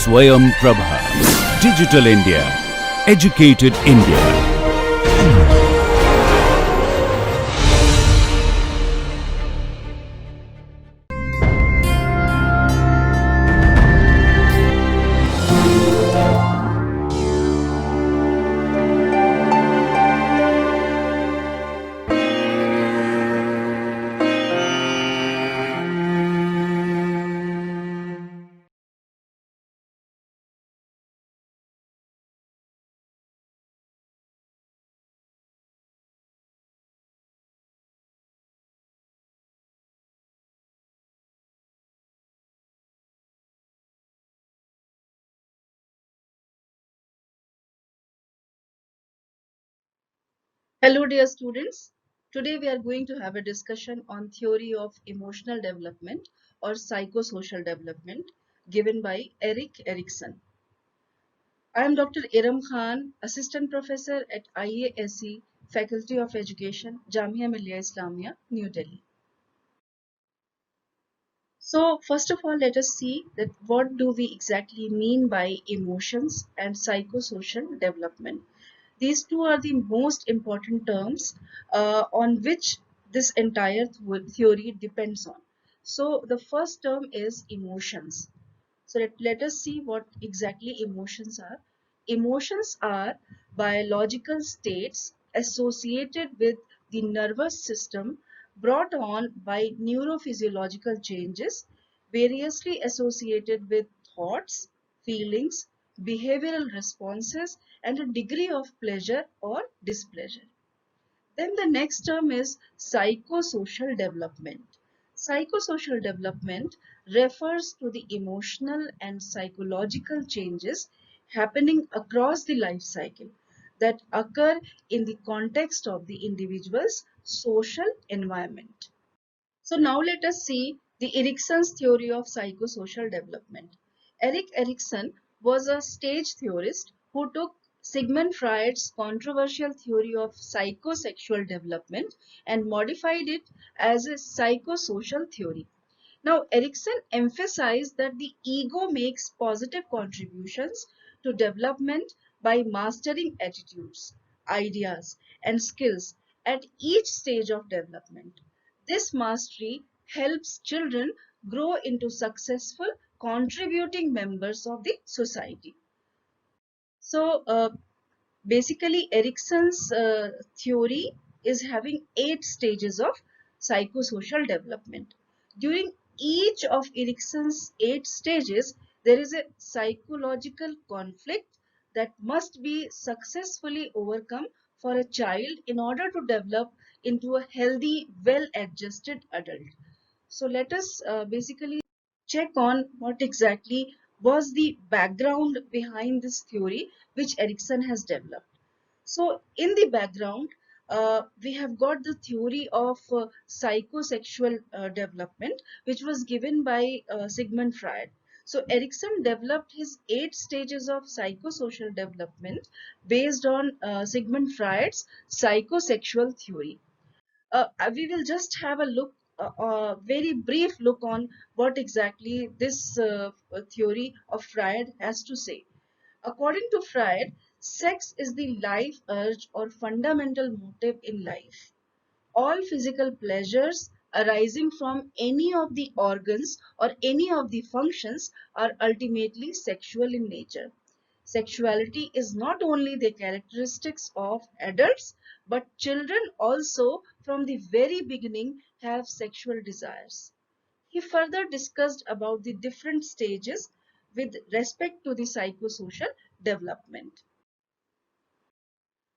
Swayam Prabha. Digital India. Educated India. Hello dear students. Today we are going to have a discussion on theory of emotional development or psychosocial development given by Erickson. I am Dr. Aerum Khan, Assistant Professor at IASE, Faculty of Education, Jamia Millia Islamia, New Delhi. So first of all, let us see that what do we exactly mean by emotions and psychosocial development. These two are the most important terms on which this entire theory depends on. So the first term is emotions. So let us see what exactly emotions are. Emotions are biological states associated with the nervous system brought on by neurophysiological changes variously associated with thoughts, feelings, behavioral responses, and a degree of pleasure or displeasure. Then the next term is psychosocial development. Psychosocial development refers to the emotional and psychological changes happening across the life cycle that occur in the context of the individual's social environment. So now let us see the Erickson's theory of psychosocial development. Erickson was a stage theorist who took Sigmund Freud's controversial theory of psychosexual development and modified it as a psychosocial theory. Now, Erickson emphasized that the ego makes positive contributions to development by mastering attitudes, ideas, and skills at each stage of development. This mastery helps children grow into successful, contributing members of the society. So, basically, Erickson's theory is having 8 stages of psychosocial development. During each of Erickson's 8 stages, there is a psychological conflict that must be successfully overcome for a child in order to develop into a healthy, well-adjusted adult. So let us basically check on what exactly was the background behind this theory which Erickson has developed. So in the background, we have got the theory of psychosexual development, which was given by Sigmund Freud. So Erickson developed his 8 stages of psychosocial development based on Sigmund Freud's psychosexual theory. We will just have a look, a very brief look on what exactly this theory of Freud has to say. According to Freud, sex is the life urge or fundamental motive in life. All physical pleasures arising from any of the organs or any of the functions are ultimately sexual in nature. Sexuality is not only the characteristics of adults, but children also from the very beginning have sexual desires. He further discussed about the different stages with respect to the psychosocial development.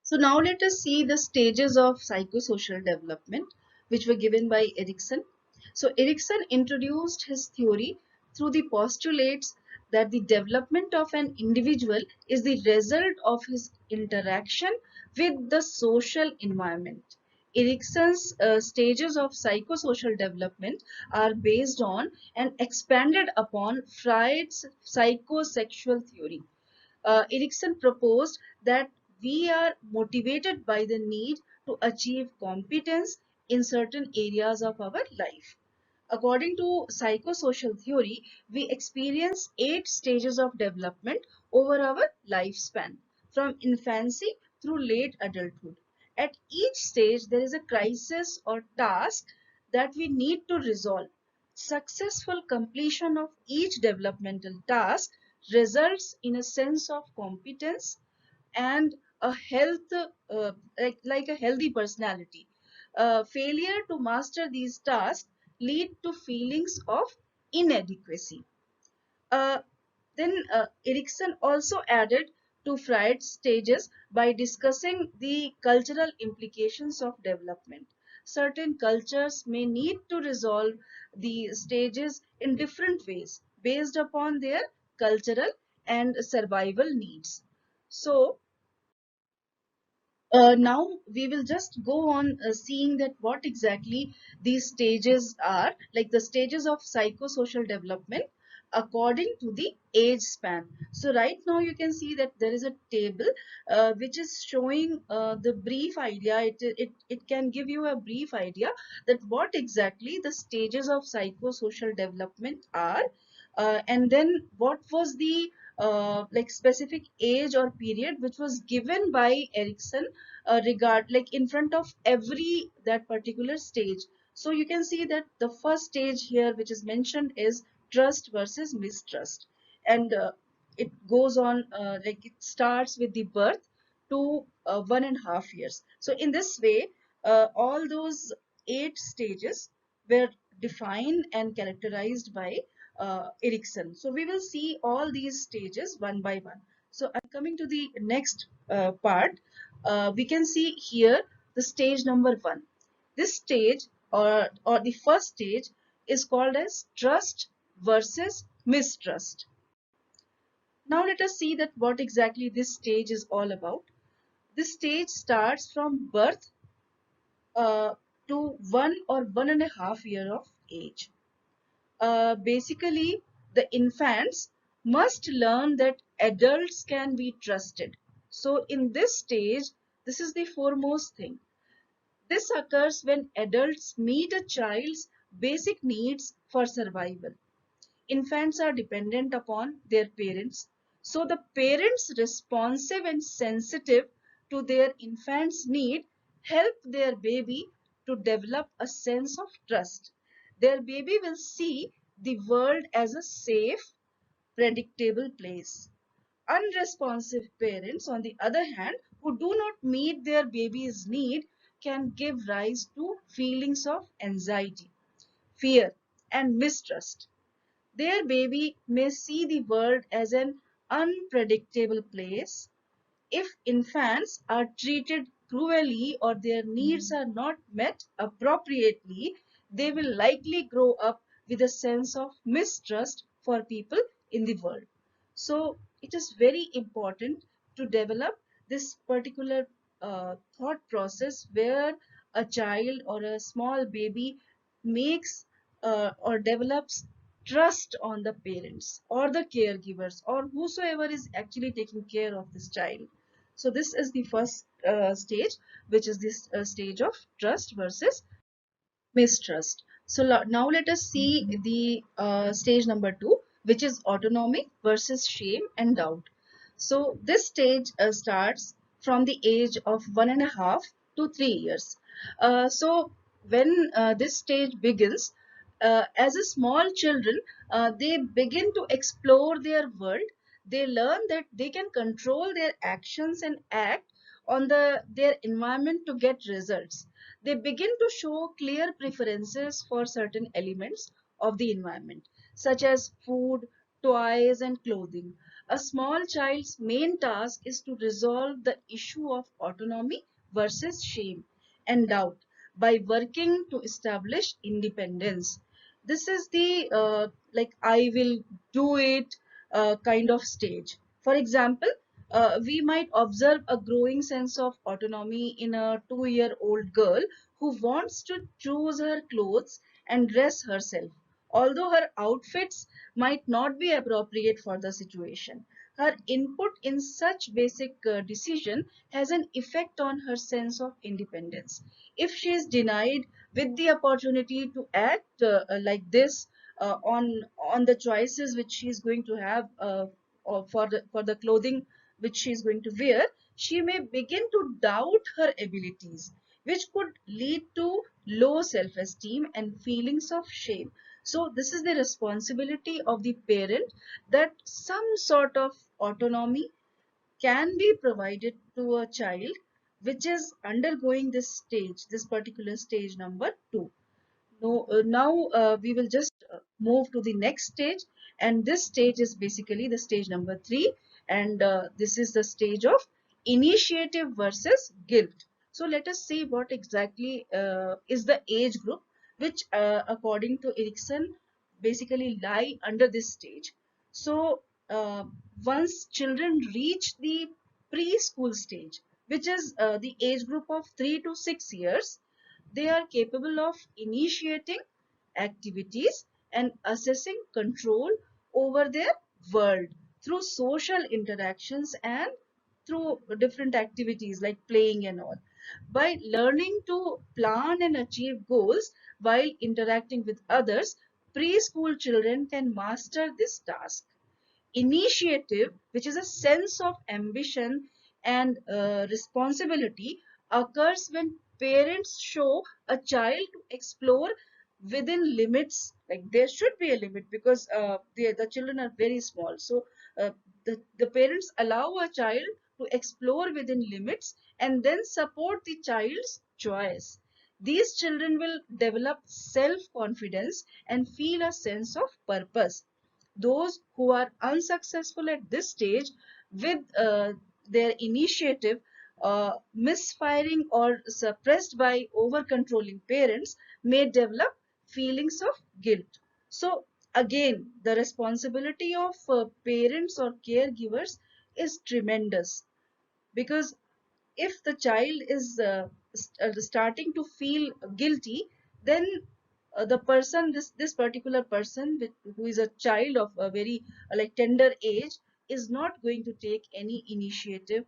So now let us see the stages of psychosocial development which were given by Erickson. So Erickson introduced his theory through the postulates that the development of an individual is the result of his interaction with the social environment. Erickson's stages of psychosocial development are based on and expanded upon Freud's psychosexual theory. Erickson proposed that we are motivated by the need to achieve competence in certain areas of our life. According to psychosocial theory, we experience 8 stages of development over our lifespan, from infancy through late adulthood. At each stage, there is a crisis or task that we need to resolve. Successful completion of each developmental task results in a sense of competence and a health, like a healthy personality. Failure to master these tasks lead to feelings of inadequacy. Uh, then Erickson also added to Freud's stages by discussing the cultural implications of development. Certain cultures may need to resolve the stages in different ways based upon their cultural and survival needs. So, now we will just go on seeing that what exactly these stages are, like the stages of psychosocial development according to the age span. So right now you can see that there is a table which is showing the brief idea. It can give you a brief idea that what exactly the stages of psychosocial development are, and then what was the like specific age or period which was given by Erickson regard, like in front of every that particular stage. So you can see that the first stage here which is mentioned is trust versus mistrust, and it goes on like it starts with the birth to 1.5 years. So in this way, all those 8 stages were defined and characterized by Erickson. So we will see all these stages one by one. So I'm coming to the next part. We can see here the stage number 1. This stage, or the first stage, is called as trust versus mistrust. Now let us see that what exactly this stage is all about. This stage starts from birth uh, to 1 or 1.5 year of age. Basically, the infants must learn that adults can be trusted. So in this stage, this is the foremost thing. This occurs when adults meet a child's basic needs for survival. Infants are dependent upon their parents. So the parents responsive and sensitive to their infant's need help their baby to develop a sense of trust. Their baby will see the world as a safe, predictable place. Unresponsive parents, on the other hand, who do not meet their baby's need, can give rise to feelings of anxiety, fear, and mistrust. Their baby may see the world as an unpredictable place. If infants are treated cruelly or their needs are not met appropriately, they will likely grow up with a sense of mistrust for people in the world. So, it is very important to develop this particular thought process where a child or a small baby makes or develops trust on the parents or the caregivers or whosoever is actually taking care of this child. So this is the first stage, which is this stage of trust versus mistrust. So now let us see the stage number 2, which is autonomy versus shame and doubt. So this stage starts from the age of 1.5 to 3 years. So when this stage begins, as a small children, they begin to explore their world. They learn that they can control their actions and act on their environment to get results. They begin to show clear preferences for certain elements of the environment, such as food, toys, and clothing. A small child's main task is to resolve the issue of autonomy versus shame and doubt by working to establish independence. This is the like I will do it kind of stage. For example, we might observe a growing sense of autonomy in a 2-year-old girl who wants to choose her clothes and dress herself, although her outfits might not be appropriate for the situation. Her input in such basic decision has an effect on her sense of independence. If she is denied with the opportunity to act like this on the choices which she is going to have or for the clothing which she is going to wear, she may begin to doubt her abilities, which could lead to low self-esteem and feelings of shame. So this is the responsibility of the parent, that some sort of autonomy can be provided to a child which is undergoing this stage, this particular stage number 2. No, now we will just move to the next stage, and this stage is basically the stage number 3, and this is the stage of initiative versus guilt. So let us see what exactly is the age group which according to Erickson basically lie under this stage. So once children reach the preschool stage, which is the age group of 3 to 6 years, they are capable of initiating activities and assessing control over their world through social interactions and through different activities like playing and all. By learning to plan and achieve goals while interacting with others, preschool children can master this task. Initiative, which is a sense of ambition and responsibility, occurs when parents show a child to explore within limits. Like there should be a limit because the children are very small. So the parents allow a child to explore within limits and then support the child's choice. These children will develop self-confidence and feel a sense of purpose. Those who are unsuccessful at this stage with their initiative misfiring or suppressed by over controlling parents may develop feelings of guilt. So again, the responsibility of parents or caregivers is tremendous, because if the child is starting to feel guilty, then the person, this particular person who is a child of a very like tender age, is not going to take any initiative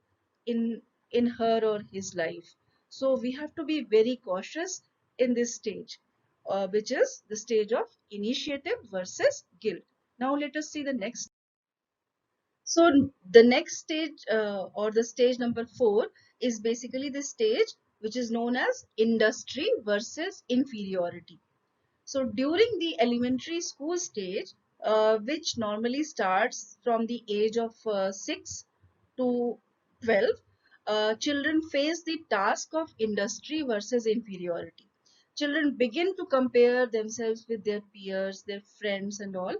in her or his life. So we have to be very cautious in this stage, which is the stage of initiative versus guilt. Now let us see the next. So the next stage or the stage number 4 is basically the stage which is known as industry versus inferiority. So during the elementary school stage, which normally starts from the age of 6 to 12, children face the task of industry versus inferiority. Children begin to compare themselves with their peers, their friends and all.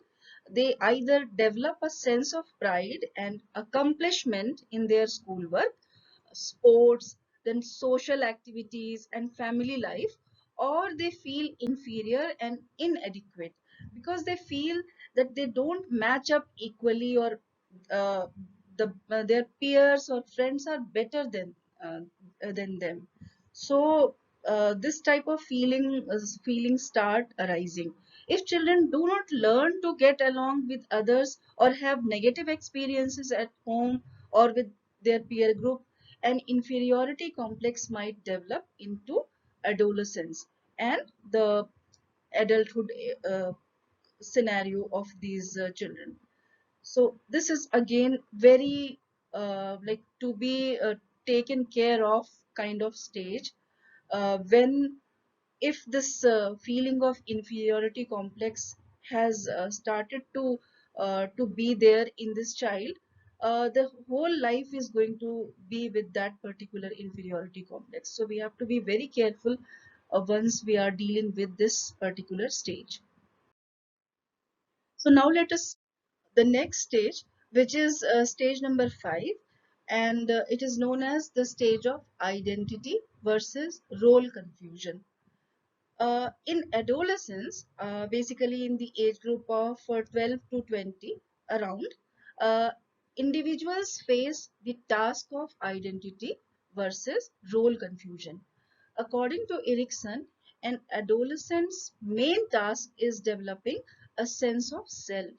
They either develop a sense of pride and accomplishment in their schoolwork, sports, then social activities and family life, or they feel inferior and inadequate because they feel that they don't match up equally, or uh, their peers or friends are better than them. So this type of feelings start arising. If children do not learn to get along with others or have negative experiences at home or with their peer group, an inferiority complex might develop into adolescence and the adulthood scenario of these children. So this is again very like to be taken care of kind of stage, when if this feeling of inferiority complex has started to be there in this child, the whole life is going to be with that particular inferiority complex. So we have to be very careful once we are dealing with this particular stage. So now let us the next stage, which is stage number 5, and it is known as the stage of identity versus role confusion. In adolescence, basically in the age group of 12 to 20 around, uh, individuals face the task of identity versus role confusion. According to Erickson, an adolescent's main task is developing a sense of self.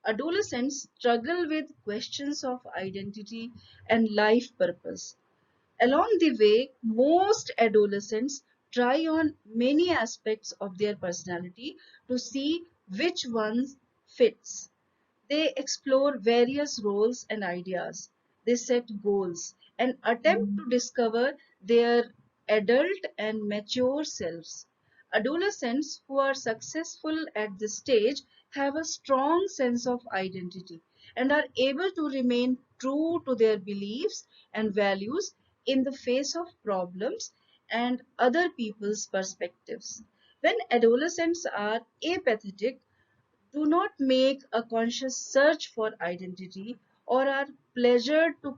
Adolescents struggle with questions of identity and life purpose. Along the way, most adolescents try on many aspects of their personality to see which one fits. They explore various roles and ideas. They set goals and attempt to discover their adult and mature selves. Adolescents who are successful at this stage have a strong sense of identity and are able to remain true to their beliefs and values in the face of problems and other people's perspectives. When adolescents are apathetic, do not make a conscious search for identity, or are pleasured to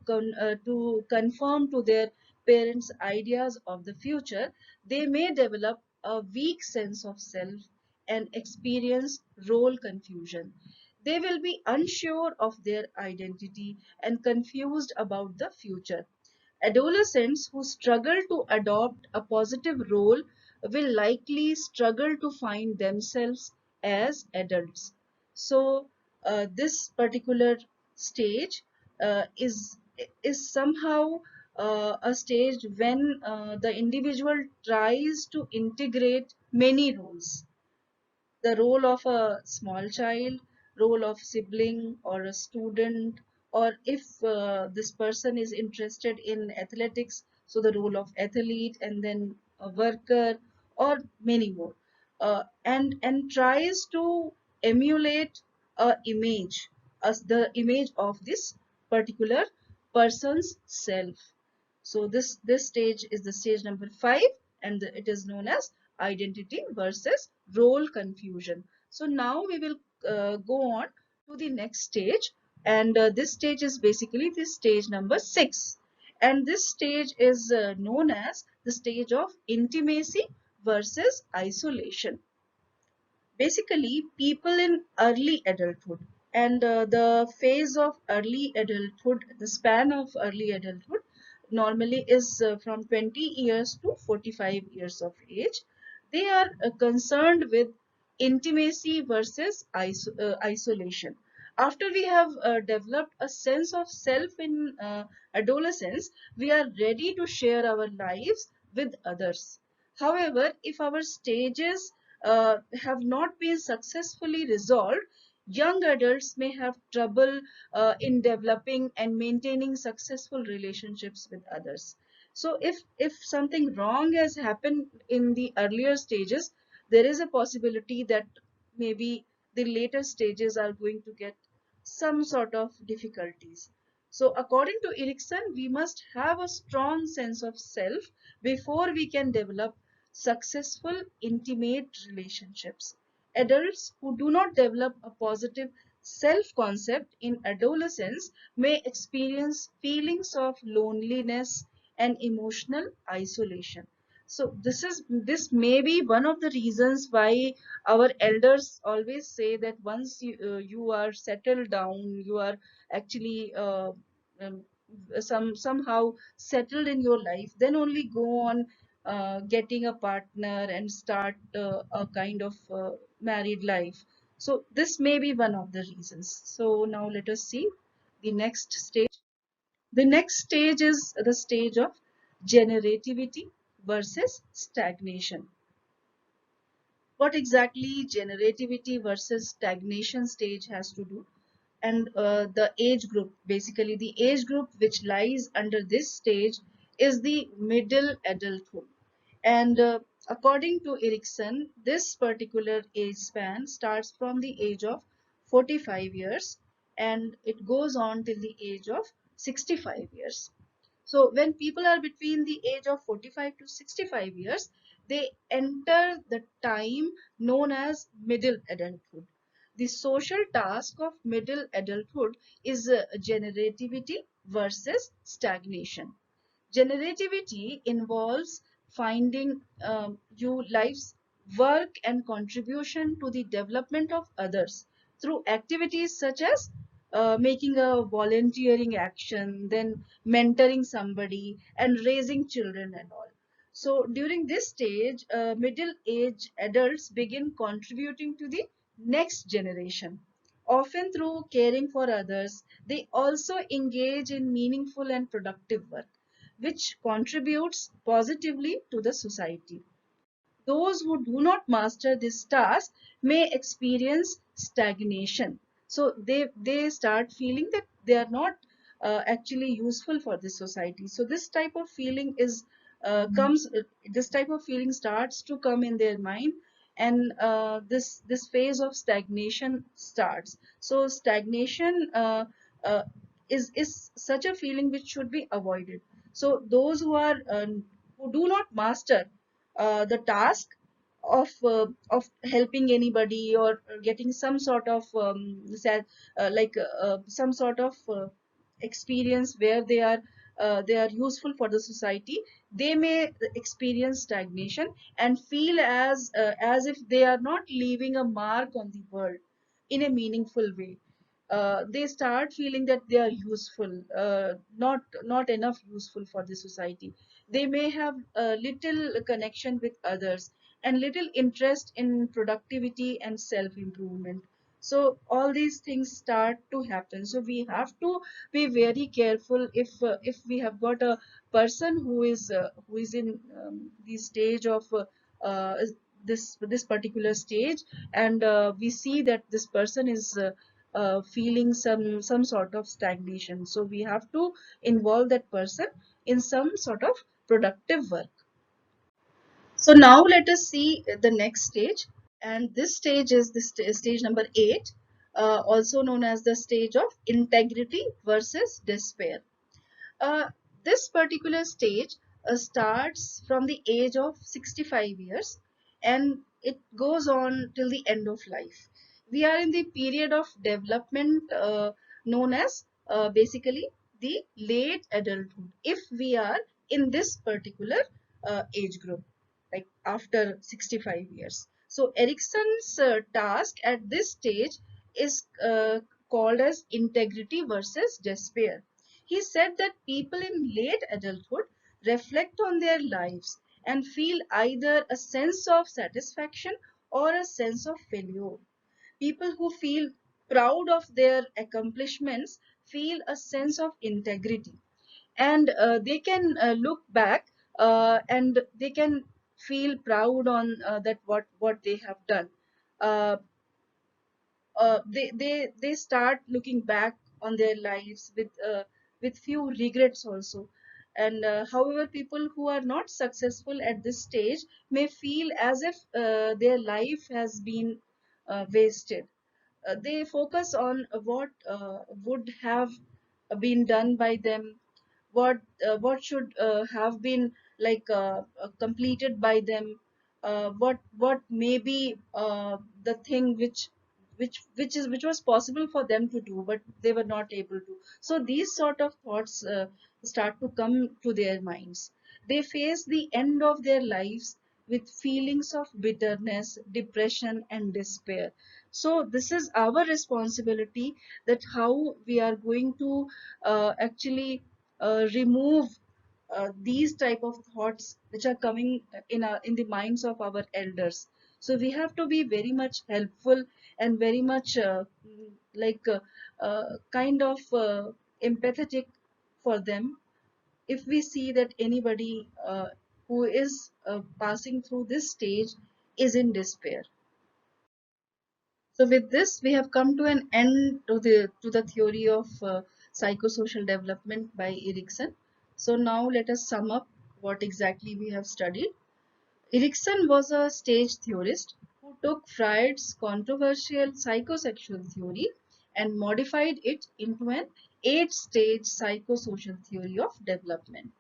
conform to their parents' ideas of the future, they may develop a weak sense of self and experience role confusion. They will be unsure of their identity and confused about the future. Adolescents who struggle to adopt a positive role will likely struggle to find themselves as adults. So, this particular stage is somehow a stage when the individual tries to integrate many roles: the role of a small child, role of sibling or a student, or if this person is interested in athletics, so the role of athlete, and then a worker, or many more, and tries to emulate a image, as the image of this particular person's self. So this stage is the stage number 5, and it is known as identity versus role confusion. So now we will go on to the next stage, and this stage is basically the stage number 6, and this stage is known as the stage of intimacy versus isolation. Basically, people in early adulthood, and the phase of early adulthood, the span of early adulthood normally is from 20 years to 45 years of age. They are concerned with intimacy versus isolation. After we have developed a sense of self in adolescence, we are ready to share our lives with others. However, if our stages have not been successfully resolved, young adults may have trouble in developing and maintaining successful relationships with others. So if something wrong has happened in the earlier stages, there is a possibility that maybe the later stages are going to get some sort of difficulties. So according to Erickson, we must have a strong sense of self before we can develop successful intimate relationships. Adults who do not develop a positive self concept in adolescence may experience feelings of loneliness and emotional isolation. So this may be one of the reasons why our elders always say that once you are settled down, you are actually um, somehow settled in your life, then only go on getting a partner and start a kind of married life. So this may be one of the reasons. So now let us see the next stage. The next stage is the stage of generativity versus stagnation. What exactly generativity versus stagnation stage has to do, and the age group, basically the age group which lies under this stage is the middle adulthood. And according to Erickson, this particular age span starts from the age of 45 years and it goes on till the age of 65 years. So when people are between the age of 45 to 65 years, they enter the time known as middle adulthood. The social task of middle adulthood is generativity versus stagnation. Generativity involves finding you life's work and contribution to the development of others through activities such as making a volunteering action, then mentoring somebody, and raising children and all. So during this stage, middle age adults begin contributing to the next generation. Often through caring for others, they also engage in meaningful and productive work, which contributes positively to the society. Those who do not master this task may experience stagnation. So they start feeling that they are not actually useful for this society. So this type of feeling is comes this type of feeling starts to come in their mind, and this phase of stagnation starts. So stagnation is such a feeling which should be avoided. So those who do not master the task of helping anybody, or getting some sort of some sort of experience where they are useful for the society, they may experience stagnation and feel as if they are not leaving a mark on the world in a meaningful way. They start feeling that they are useful, not enough useful for the society. They may have little connection with others and little interest in productivity and self improvement. So all these things start to happen. So we have to be very careful if we have got a person who is in the stage of this particular stage, and we see that this person is feeling some sort of stagnation. So we have to involve that person in some sort of productive work. So now let us see the next stage, and this stage is the stage number 8, also known as the stage of integrity versus despair. Uh, this particular stage starts from the age of 65 years and it goes on till the end of life. We are in the period of development known as basically the late adulthood, if we are in this particular age group, like after 65 years. So Erickson's task at this stage is called as integrity versus despair. He said that people in late adulthood reflect on their lives and feel either a sense of satisfaction or a sense of failure. People who feel proud of their accomplishments feel a sense of integrity, and they can look back and they can feel proud on that what they have done. Uh, they start looking back on their lives with few regrets also. And however, people who are not successful at this stage may feel as if their life has been wasted. They focus on what would have been done by them, what should have been completed by them, what may be the thing which was possible for them to do but they were not able to. So these sort of thoughts start to come to their minds. They face the end of their lives with feelings of bitterness, depression and despair. So this is our responsibility, that how we are going to actually remove these type of thoughts which are coming in the minds of our elders. So we have to be very much helpful and very much kind of empathetic for them if we see that anybody who is passing through this stage is in despair. So with this, we have come to an end to the theory of psychosocial development by Erickson. So now let us sum up what exactly we have studied. Erickson was a stage theorist who took Freud's controversial psychosexual theory and modified it into an 8-stage psychosocial theory of development.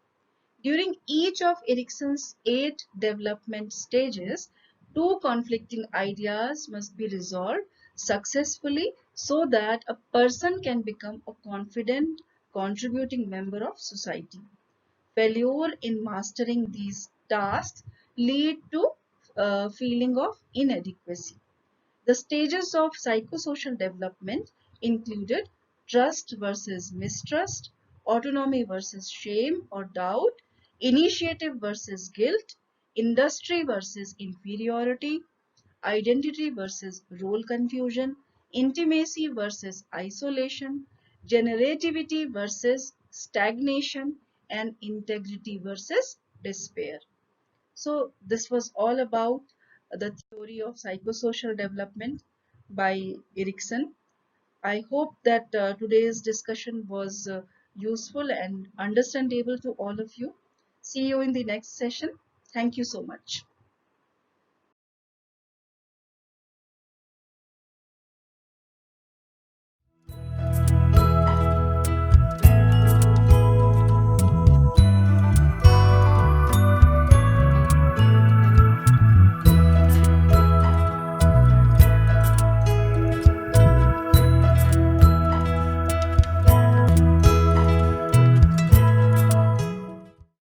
During each of Erickson's 8 development stages, two conflicting ideas must be resolved successfully so that a person can become a confident, contributing member of society. Failure in mastering these tasks lead to a feeling of inadequacy. The stages of psychosocial development included trust versus mistrust, autonomy versus shame or doubt, initiative versus guilt, industry versus inferiority, identity versus role confusion, intimacy versus isolation, generativity versus stagnation, and integrity versus despair. So this was all about the theory of psychosocial development by Erickson. I hope that today's discussion was useful and understandable to all of you. See you in the next session. Thank you so much.